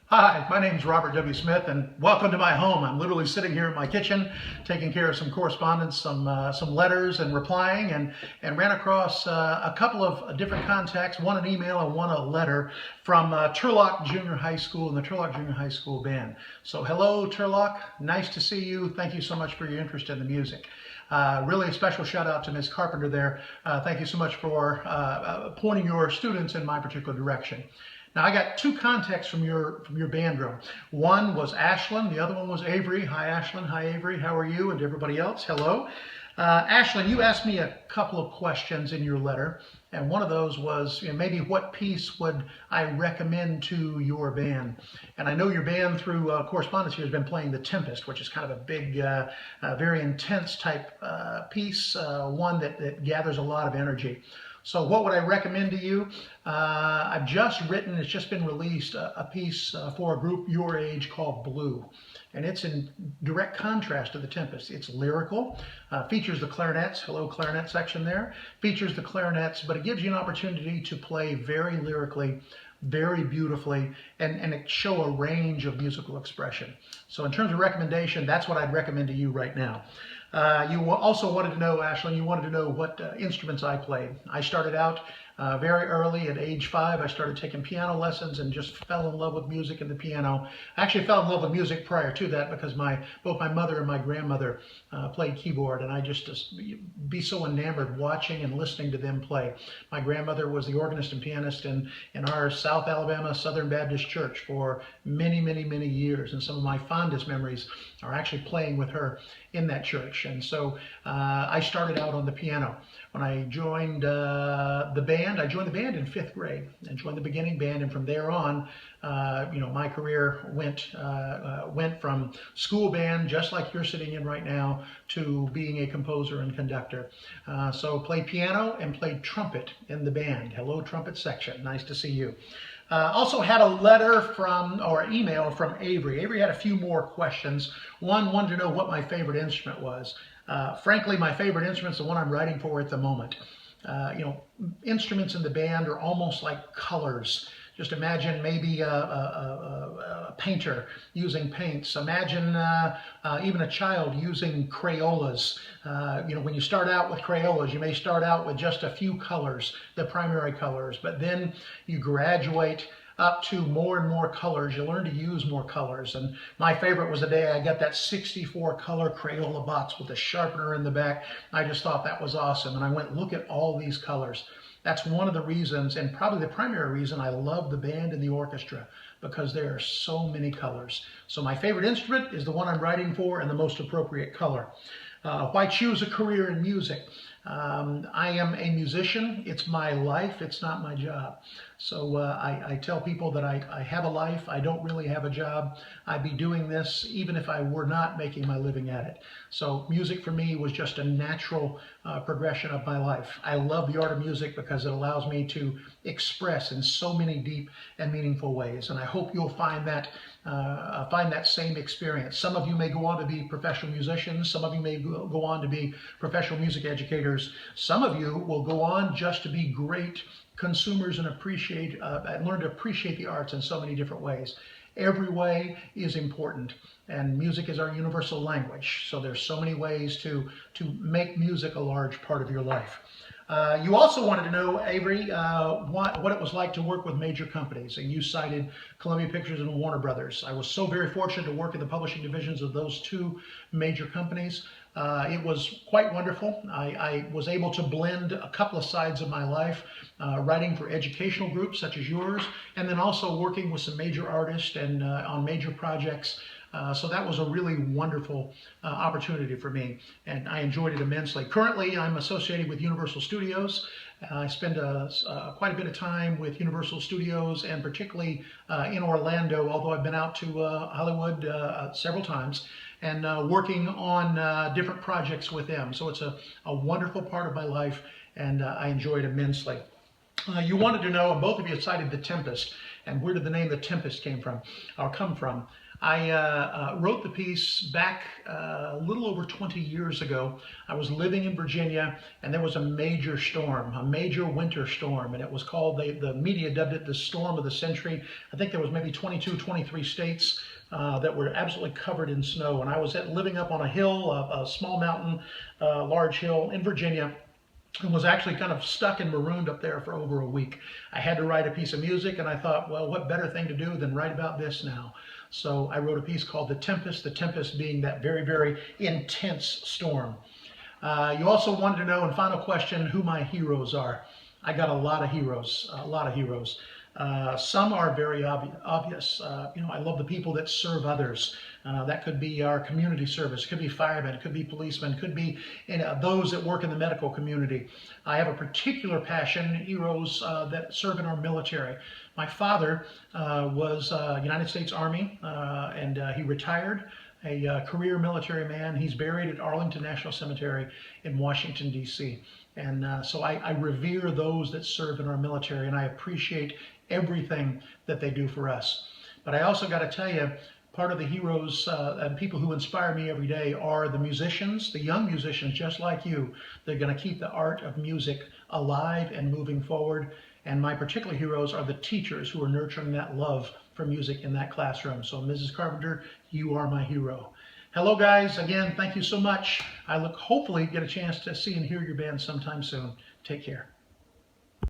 Hi, my name is Robert W. Smith, and welcome to my home. I'm literally sitting here in my kitchen, taking care of some correspondence, some letters, and replying, and ran across a couple of different contacts, one an email and one a letter from Turlock Junior High School and the Turlock Junior High School Band. So hello, Turlock. Nice to see you. Thank you so much for your interest in the music. Really a special shout out to Ms. Carpenter there. Thank you so much for pointing your students in my particular direction. Now I got two contacts from your band room. One was Ashlan, the other one was Averie. Hi Ashlan, hi Averie, how are you? And to everybody else, hello. Ashlan, you asked me a couple of questions in your letter, and one of those was, maybe what piece would I recommend to your band? And I know your band through correspondence here has been playing The Tempest, which is kind of a big, very intense type piece, one that gathers a lot of energy. So what would I recommend to you? I've just written, it's just been released, a piece for a group your age called Blue. And it's in direct contrast to The Tempest. It's lyrical, features the clarinets, hello clarinet section there, features the clarinets, but it gives you an opportunity to play very lyrically, very beautifully, and show a range of musical expression. So in terms of recommendation, that's what I'd recommend to you right now. You also wanted to know, Ashlan, you wanted to know what instruments I played. I started out very early at age 5. I started taking piano lessons and just fell in love with music and the piano. I actually fell in love with music prior to that because both my mother and my grandmother played keyboard, and I just be so enamored watching and listening to them play. My grandmother was the organist and pianist in our South Alabama Southern Baptist Church for many, many, many years, and some of my fondest memories are actually playing with her in that church. And so I started out on the piano. When I joined the band, I joined the band in 5th grade and joined the beginning band, and from there on, my career went from school band, just like you're sitting in right now, to being a composer and conductor. So played piano and played trumpet in the band. Hello, trumpet section. Nice to see you. Also had a letter or email from Averie. Averie had a few more questions. One wanted to know what my favorite instrument was. Frankly, my favorite instrument is the one I'm writing for at the moment. Instruments in the band are almost like colors. Just imagine maybe a painter using paints. Imagine even a child using Crayolas. When you start out with Crayolas, you may start out with just a few colors, the primary colors, but then you graduate up to more and more colors. You learn to use more colors. And my favorite was the day I got that 64 color Crayola box with a sharpener in the back. I just thought that was awesome. And I went, look at all these colors. That's one of the reasons, and probably the primary reason, I love the band and the orchestra, because there are so many colors. So my favorite instrument is the one I'm writing for and the most appropriate color. Why choose a career in music? I am a musician. It's my life. It's not my job. So I tell people that I have a life. I don't really have a job. I'd be doing this even if I were not making my living at it. So music for me was just a natural progression of my life. I love the art of music because it allows me to express in so many deep and meaningful ways. And I hope you'll find that same experience. Some of you may go on to be professional musicians. Some of you may go on to be professional music educators. Some of you will go on just to be great consumers and learn to appreciate the arts in so many different ways. Every way is important, and music is our universal language. So there's so many ways to make music a large part of your life. You also wanted to know, Averie, what it was like to work with major companies, and you cited Columbia Pictures and Warner Brothers. I was so very fortunate to work in the publishing divisions of those two major companies. It was quite wonderful. I was able to blend a couple of sides of my life, writing for educational groups such as yours, and then also working with some major artists and on major projects. So that was a really wonderful opportunity for me, and I enjoyed it immensely. Currently, I'm associated with Universal Studios. I spend quite a bit of time with Universal Studios, and particularly in Orlando, although I've been out to Hollywood several times, and working on different projects with them. So it's a wonderful part of my life, and I enjoy it immensely. You wanted to know, and both of you cited The Tempest, and where did the name The Tempest come from? I wrote the piece back a little over 20 years ago. I was living in Virginia, and there was a major storm, a major winter storm, and it was called, the media dubbed it the storm of the century. I think there was maybe 22, 23 states that were absolutely covered in snow, and I was living up on a hill, a small mountain, large hill in Virginia, and was actually kind of stuck and marooned up there for over a week. I had to write a piece of music, and I thought, well, what better thing to do than write about this now? So I wrote a piece called The Tempest being that very, very intense storm. You also wanted to know, and final question, who my heroes are. I got a lot of heroes, a lot of heroes. Some are very obvious. I love the people that serve others. That could be our community service, could be firemen, could be policemen, could be those that work in the medical community. I have a particular passion, heroes that serve in our military. My father was United States Army, and he retired, a career military man. He's buried at Arlington National Cemetery in Washington, D.C. And so I revere those that serve in our military, and I appreciate everything that they do for us. But I also got to tell you, part of the heroes and people who inspire me every day are the musicians, the young musicians just like you. They're going to keep the art of music alive and moving forward. And my particular heroes are the teachers who are nurturing that love for music in that classroom. So Mrs. Carpenter, you are my hero. Hello guys, again, thank you so much. I hopefully get a chance to see and hear your band sometime soon. Take care.